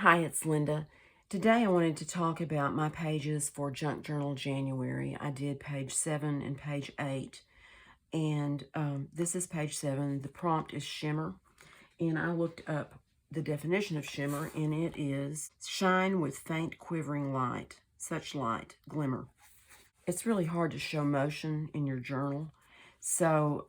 Hi, it's Linda. Today I wanted to talk about my pages for Junk Journal January. I did page 7 and page 8, and this is page 7. The prompt is shimmer, and I looked up the definition of shimmer, and it is shine with faint quivering light, such light, glimmer. It's really hard to show motion in your journal, so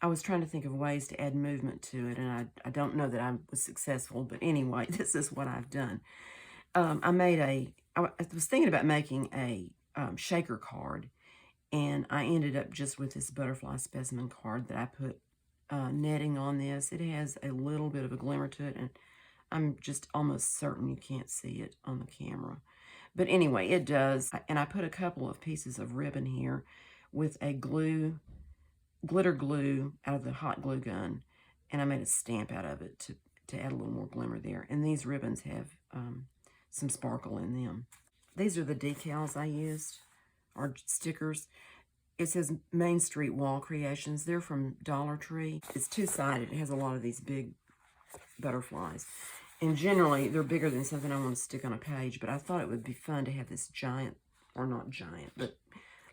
I was trying to think of ways to add movement to it, and I don't know that I was successful, but anyway, this is what I've done. I was thinking about making a shaker card, and I ended up just with this butterfly specimen card that I put netting on this. It has a little bit of a glimmer to it, and I'm just almost certain you can't see it on the camera. But anyway, it does. And I put a couple of pieces of ribbon here with a glitter glue out of the hot glue gun, and I made a stamp out of it to add a little more glimmer there. And these ribbons have some sparkle in them. These are the decals I used, or stickers. It says Main Street Wall Creations. They're from Dollar Tree. It's two-sided. It has a lot of these big butterflies. And generally, they're bigger than something I want to stick on a page, but I thought it would be fun to have this giant, or not giant, but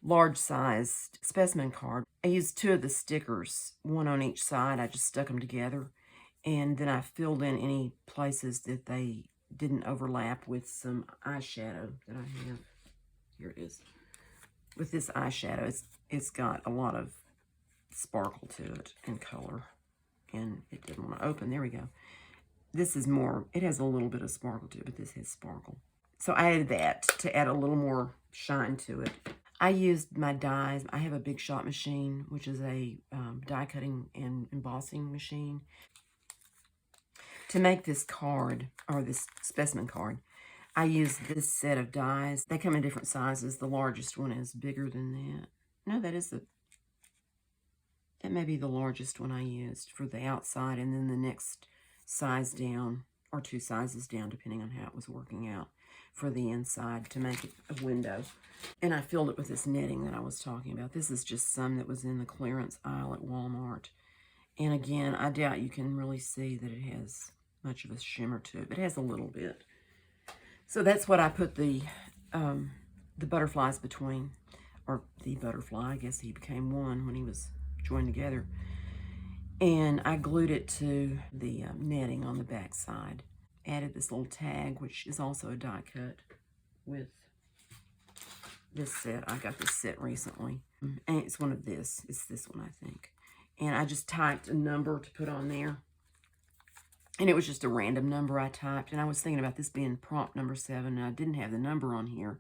large-sized specimen card. I used two of the stickers, one on each side. I just stuck them together, and then I filled in any places that they didn't overlap with some eyeshadow that I have. Here it is. With this eyeshadow, it's got a lot of sparkle to it and color, and it didn't want to open. There we go. This is more, it has a little bit of sparkle to it, but this has sparkle. So I added that to add a little more shine to it. I used my dies. I have a Big Shot machine, which is a die cutting and embossing machine. To make this card, or this specimen card, I used this set of dies. They come in different sizes. The largest one is bigger than that. No, that may be the largest one I used for the outside, and then the next size down, or two sizes down, depending on how it was working out, for the inside to make it a window. And I filled it with this netting that I was talking about. This is just some that was in the clearance aisle at Walmart. And again, I doubt you can really see that it has much of a shimmer to it, but it has a little bit. So that's what I put the butterflies between, or the butterfly, I guess he became one when he was joined together. And I glued it to the netting on the back side. Added this little tag, which is also a die cut with this set. I got this set recently. And it's one of this. It's this one, I think. And I just typed a number to put on there. And it was just a random number I typed. And I was thinking about this being prompt number 7. And I didn't have the number on here.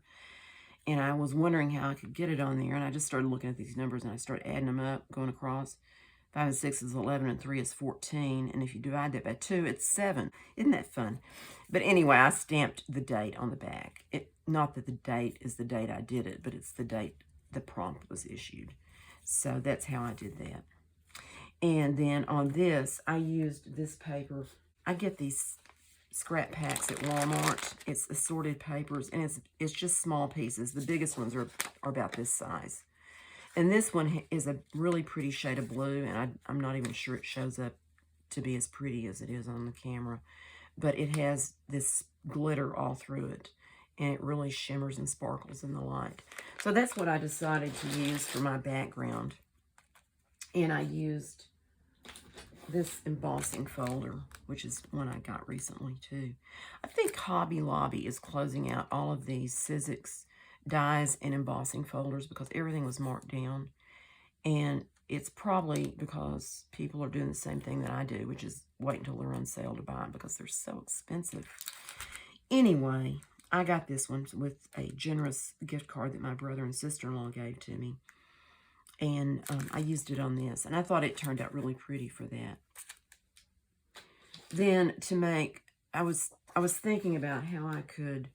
And I was wondering how I could get it on there. And I just started looking at these numbers. And I started adding them up, going across. 5 and 6 is 11, and 3 is 14. And if you divide that by 2, it's 7. Isn't that fun? But anyway, I stamped the date on the back. Not that the date is the date I did it, but it's the date the prompt was issued. So that's how I did that. And then on this, I used this paper. I get these scrap packs at Walmart. It's assorted papers, and it's just small pieces. The biggest ones are about this size. And this one is a really pretty shade of blue, and I'm not even sure it shows up to be as pretty as it is on the camera. But it has this glitter all through it, and it really shimmers and sparkles in the light. So that's what I decided to use for my background. And I used this embossing folder, which is one I got recently too. I think Hobby Lobby is closing out all of these Sizzix dies and embossing folders because everything was marked down. And it's probably because people are doing the same thing that I do, which is wait until they're on sale to buy them because they're so expensive. Anyway, I got this one with a generous gift card that my brother and sister-in-law gave to me. And I used it on this, and I thought it turned out really pretty for that. Then to make, I was thinking about how I could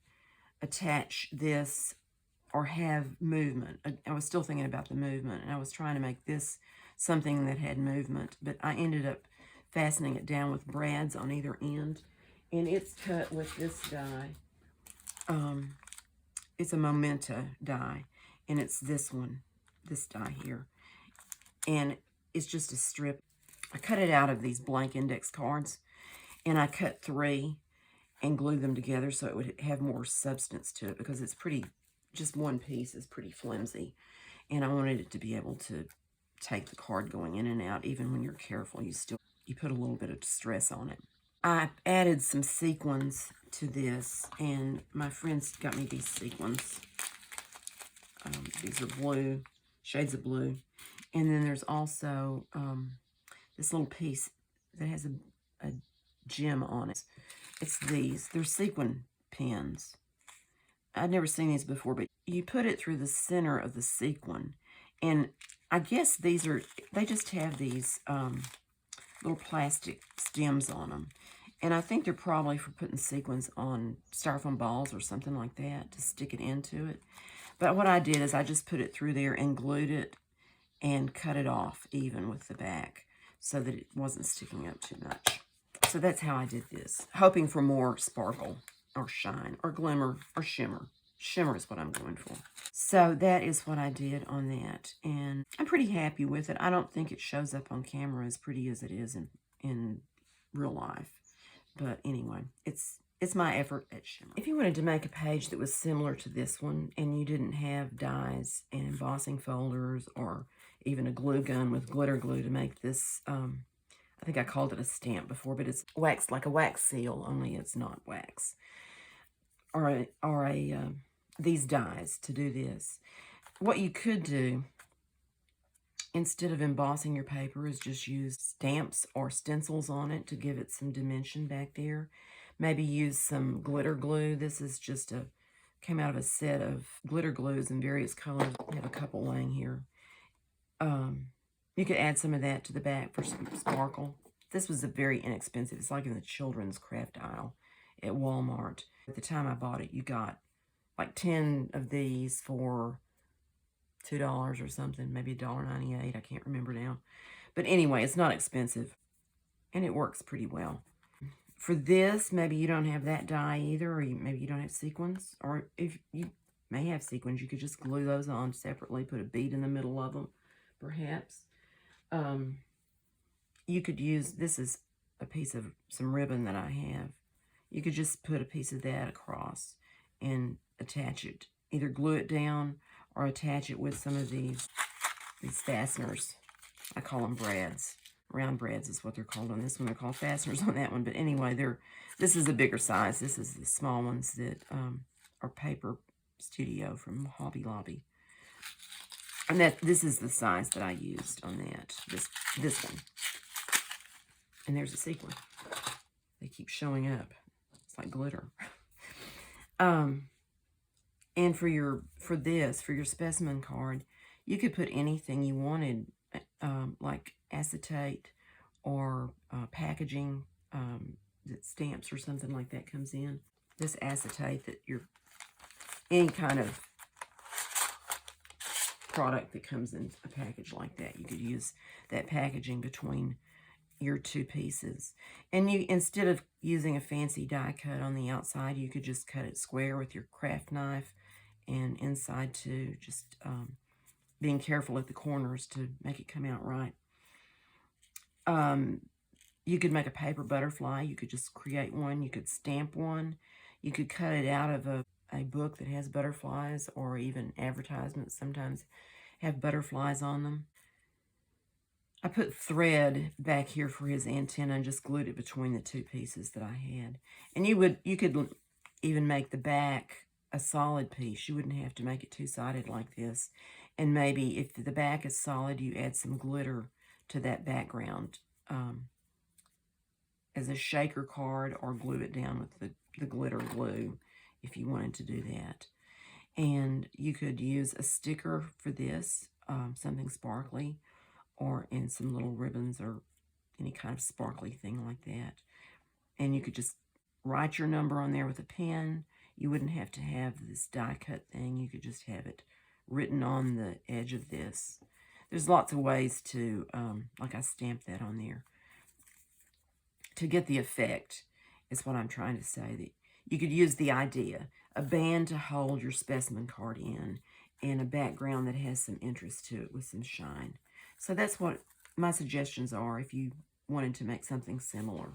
attach this or have movement. I was still thinking about the movement, and I was trying to make this something that had movement, but I ended up fastening it down with brads on either end, and it's cut with this die. It's a Memento die, and it's this one, this die here, and it's just a strip. I cut it out of these blank index cards, and I cut 3, and glue them together so it would have more substance to it, because it's pretty, just one piece is pretty flimsy. And I wanted it to be able to take the card going in and out. Even when you're careful, you put a little bit of stress on it. I added some sequins to this, and my friends got me these sequins. These are blue, shades of blue. And then there's also this little piece that has a gem on it. It's these. They're sequin pins. I'd never seen these before, but you put it through the center of the sequin. And I guess they just have these little plastic stems on them. And I think they're probably for putting sequins on styrofoam balls or something like that to stick it into it. But what I did is I just put it through there and glued it and cut it off even with the back so that it wasn't sticking up too much. So that's how I did this, hoping for more sparkle or shine or glimmer or shimmer. Shimmer is what I'm going for. So that is what I did on that, and I'm pretty happy with it. I don't think it shows up on camera as pretty as it is in real life. But anyway, it's my effort at shimmer. If you wanted to make a page that was similar to this one and you didn't have dies and embossing folders or even a glue gun with glitter glue to make this, I think I called it a stamp before, but it's wax, like a wax seal, only it's not wax. Or these dies to do this. What you could do, instead of embossing your paper, is just use stamps or stencils on it to give it some dimension back there. Maybe use some glitter glue. This is just came out of a set of glitter glues in various colors. I have a couple laying here. You could add some of that to the back for some sparkle. This was a very inexpensive. It's like in the children's craft aisle at Walmart. At the time I bought it, you got like 10 of these for $2 or something, maybe $1.98. I can't remember now. But anyway, it's not expensive, and it works pretty well. For this, maybe you don't have that die either, or maybe you don't have sequins, or if you may have sequins, you could just glue those on separately, put a bead in the middle of them, perhaps. You could use, this is a piece of some ribbon that I have. You could just put a piece of that across and attach it, either glue it down or attach it with some of these fasteners. I call them brads. Round brads is what they're called on this one. They're called fasteners on that one. But anyway, this is a bigger size. This is the small ones that are Paper Studio from Hobby Lobby. And this is the size that I used on that. This one. And there's a sequin. They keep showing up. It's like glitter. And for your specimen card, you could put anything you wanted, like acetate or packaging that stamps or something like that comes in. This acetate that any kind of product that comes in a package like that, you could use that packaging between your two pieces. And instead of using a fancy die cut on the outside, you could just cut it square with your craft knife, and inside too, just being careful at the corners to make it come out right. You could make a paper butterfly. You could just create one. You could stamp one. You could cut it out of a book that has butterflies, or even advertisements sometimes have butterflies on them. I put thread back here for his antenna and just glued it between the two pieces that I had. And you could even make the back a solid piece. You wouldn't have to make it two-sided like this. And maybe if the back is solid, you add some glitter to that background as a shaker card, or glue it down with the glitter glue if you wanted to do that. And you could use a sticker for this, something sparkly, or in some little ribbons or any kind of sparkly thing like that. And you could just write your number on there with a pen. You wouldn't have to have this die cut thing. You could just have it written on the edge of this. There's lots of ways to, like I stamped that on there, to get the effect, is what I'm trying to say. That you could use the idea, a band to hold your specimen card in, and a background that has some interest to it with some shine. So that's what my suggestions are if you wanted to make something similar.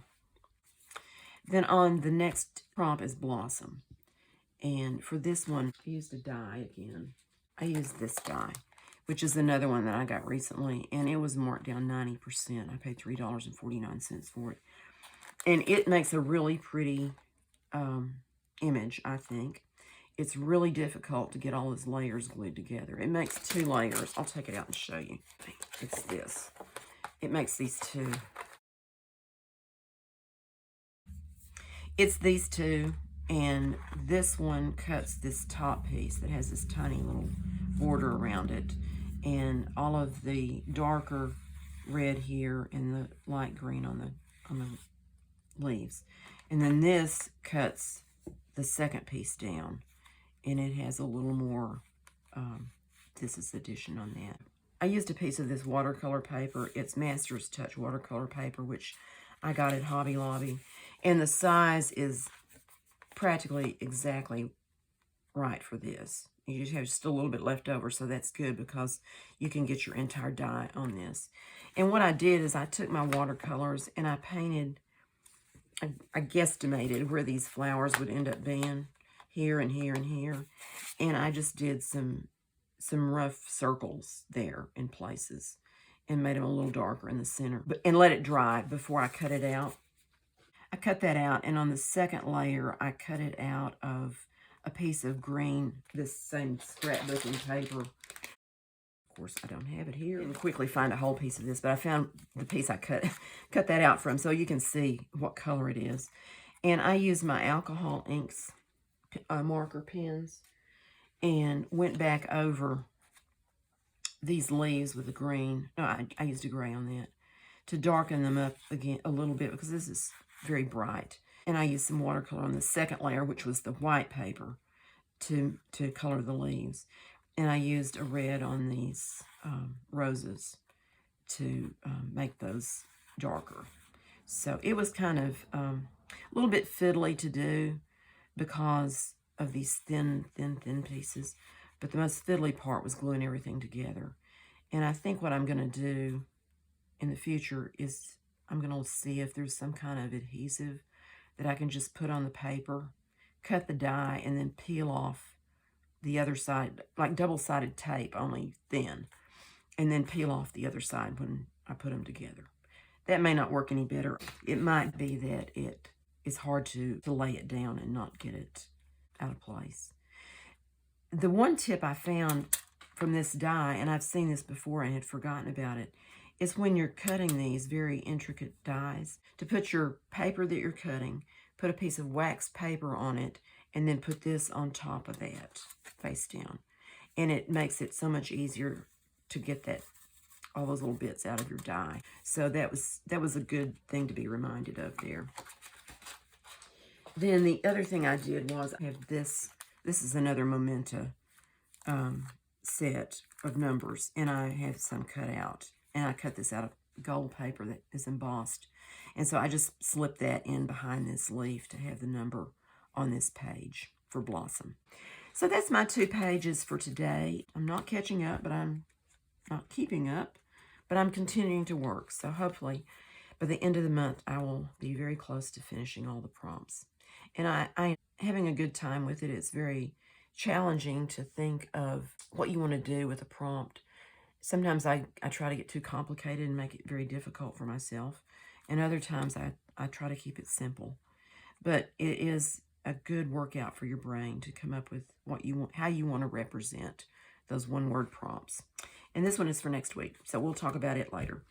Then on the next prompt is Blossom. And for this one, I used a die again. I used this die, which is another one that I got recently, and it was marked down 90%. I paid $3.49 for it. And it makes a really pretty image, I think. It's really difficult to get all those layers glued together. It makes 2 layers. I'll take it out and show you. It's this. It makes these 2. It's these 2, and this one cuts this top piece that has this tiny little border around it, and all of the darker red here and the light green on the leaves. And then this cuts the second piece down, and it has a little more this is addition on that. I used a piece of this watercolor paper. It's Master's Touch watercolor paper, which I got at Hobby Lobby. And the size is practically exactly right for this. You just have just a little bit left over, so that's good because you can get your entire die on this. And what I did is I took my watercolors and I painted, I guesstimated where these flowers would end up being, here and here and here. And I just did some rough circles there in places and made them a little darker in the center. And let it dry before I cut it out. I cut that out, and on the second layer, I cut it out of a piece of green, this same scrapbooking paper. Of course, I don't have it here. I didn't quickly find a whole piece of this, but I found the piece I cut that out from, so you can see what color it is. And I used my alcohol inks marker pens and went back over these leaves with a green. No, I used a gray on that to darken them up again a little bit because this is very bright. And I used some watercolor on the second layer, which was the white paper, to color the leaves. And I used a red on these roses to make those darker. So it was kind of a little bit fiddly to do because of these thin pieces. But the most fiddly part was gluing everything together. And I think what I'm going to do in the future is I'm going to see if there's some kind of adhesive that I can just put on the paper, cut the die, and then peel off the other side, like double-sided tape, only thin, and then peel off the other side when I put them together. That may not work any better. It might be that it is hard to lay it down and not get it out of place. The one tip I found from this die, and I've seen this before and had forgotten about it, is when you're cutting these very intricate dies, to put your paper that you're cutting, put a piece of wax paper on it, and then put this on top of that, face down. And it makes it so much easier to get all those little bits out of your die. So that was a good thing to be reminded of there. Then the other thing I did was I have this. This is another Memento set of numbers, and I have some cut out. And I cut this out of gold paper that is embossed. And so I just slipped that in behind this leaf to have the number on this page for Blossom. So that's my 2 pages for today. I'm not catching up, but I'm not keeping up, but I'm continuing to work. So hopefully by the end of the month, I will be very close to finishing all the prompts. And I'm having a good time with it. It's very challenging to think of what you want to do with a prompt. Sometimes I try to get too complicated and make it very difficult for myself. And other times I try to keep it simple. But it is a good workout for your brain to come up with what you want, how you want to represent those one-word prompts. And this one is for next week, so we'll talk about it later.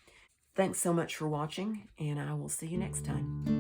Thanks so much for watching, and I will see you next time.